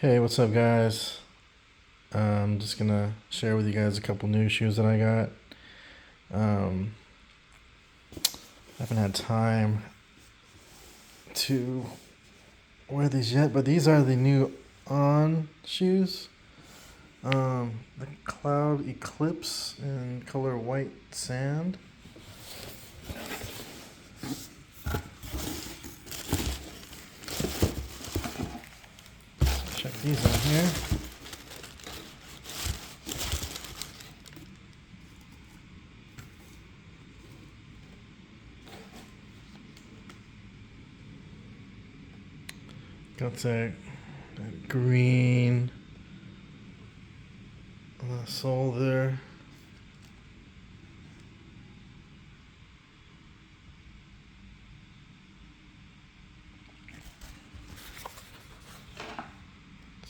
Hey, what's up, guys? I'm just gonna share with you guys a couple new shoes that I got. Um, I haven't had time to wear these yet, but these are the new On shoes. The Cloud Eclipse in color white sand. Check these out here. Got that green sole there.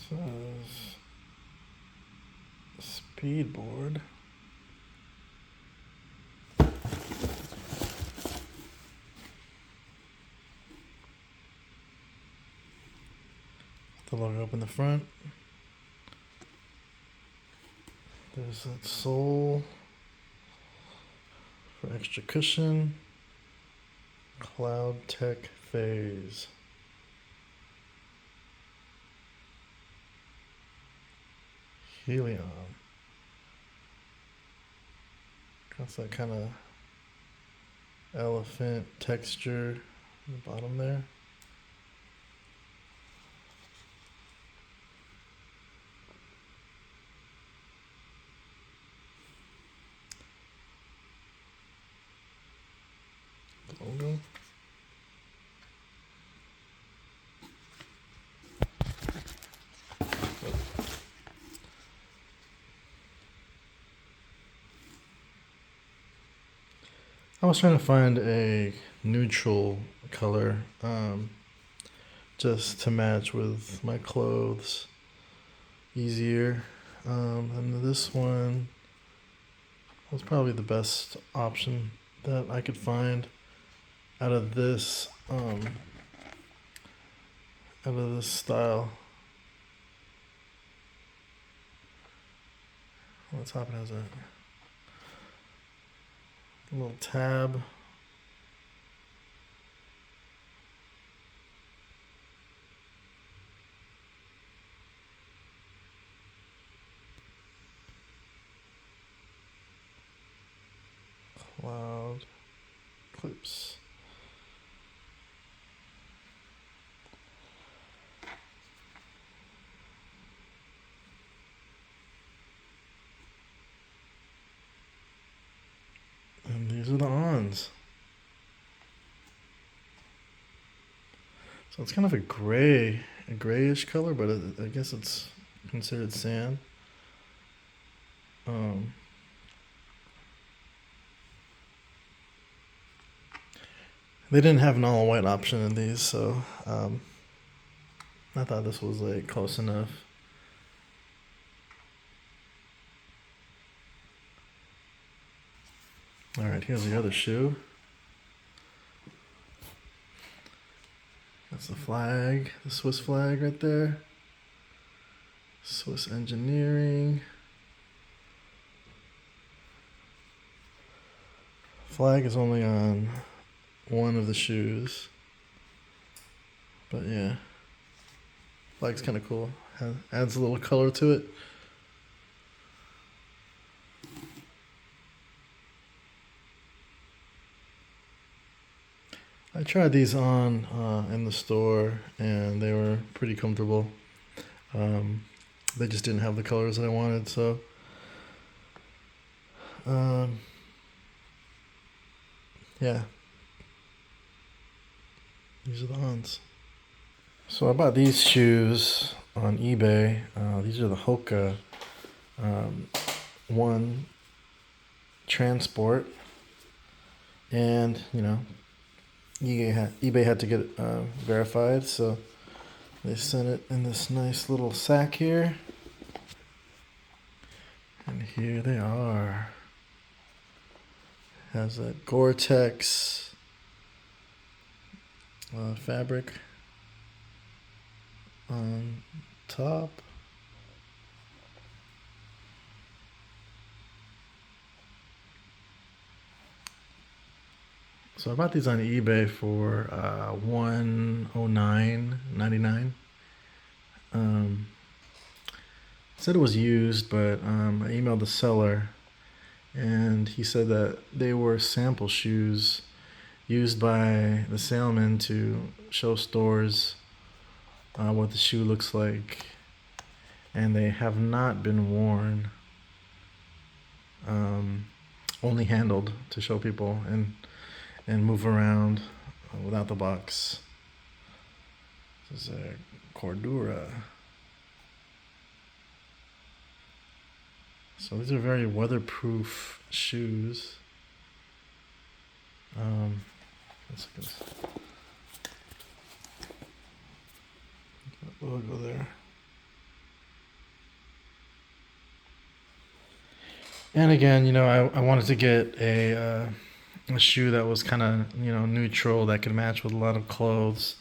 Says Speedboard. The logo up in the front. There's that sole for extra cushion. Cloud Tech Phase. Helium. Got that kind of elephant texture on the bottom there. The logo. I was trying to find a neutral color just to match with my clothes easier. And this one was probably the best option that I could find out of this style. On the top it has a little tab. Cloudeclipse. And these are the Ons. So it's kind of a grayish color, but I guess it's considered sand. They didn't have an all white option in these, so I thought this was like close enough. All right, here's the other shoe. That's the flag, the Swiss flag right there. Swiss engineering. Flag is only on one of the shoes. But yeah, flag's kind of cool. Adds a little color to it. I tried these on in the store, and they were pretty comfortable. They just didn't have the colors that I wanted, so yeah, these are the Ons. So I bought these shoes on eBay. These are the Hoka One Transport, and eBay had to get it verified, so they sent it in this nice little sack here. And here they are. Has that Gore-Tex fabric top. So I bought these on eBay for $109.99. Said it was used, but I emailed the seller, and he said that they were sample shoes used by the salesman to show stores what the shoe looks like, and they have not been worn. Only handled to show people and move around without the box. This is a Cordura. So these are very weatherproof shoes. Let's look at this. Logo there. And again, I wanted to get a shoe that was kind of neutral, that could match with a lot of clothes.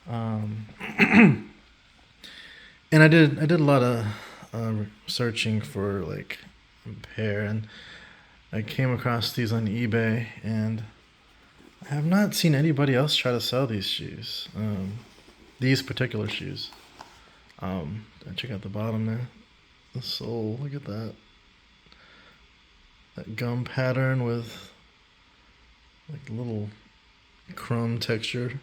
And I did a lot of searching for like a pair, and I came across these on eBay, and I have not seen anybody else try to sell these shoes. These particular shoes. Check out the bottom there. The sole, look at that. That gum pattern with like little crumb texture.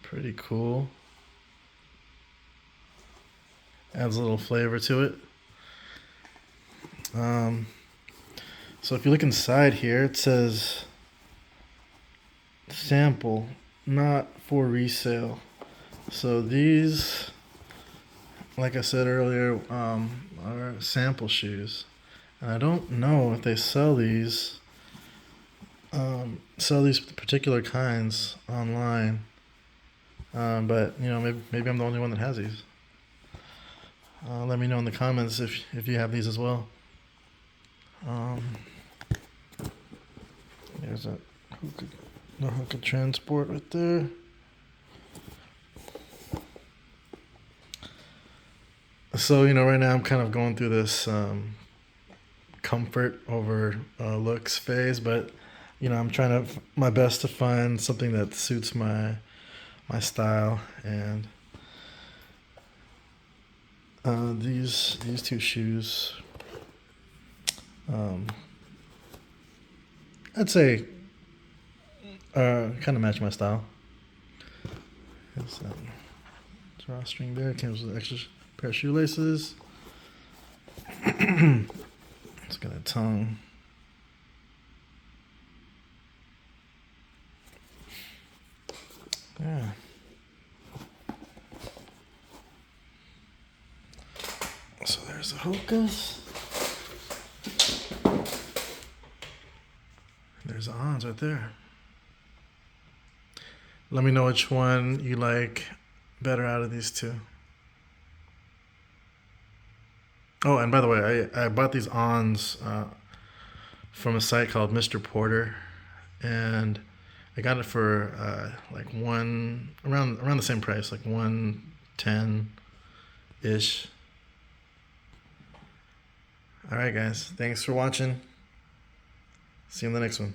Pretty cool. Adds a little flavor to it. So if you look inside here, it says sample, not for resale. So these, like I said earlier, are sample shoes, and I don't know if they sell these particular kinds online. But maybe I'm the only one that has these. Let me know in the comments if you have these as well. There's a Hoka Transport right there. So right now I'm kind of going through this comfort over looks phase, but I'm trying my best to find something that suits my style, and these two shoes, I'd say kind of match my style. There's that drawstring there. Comes with an extra pair of shoelaces. It's got a tongue. Yeah. So there's the Hokas. There's the Ons right there. Let me know which one you like better out of these two. Oh, and by the way, I bought these Ons from a site called Mr. Porter, and I got it for like around the same price, like $110-ish. All right, guys. Thanks for watching. See you in the next one.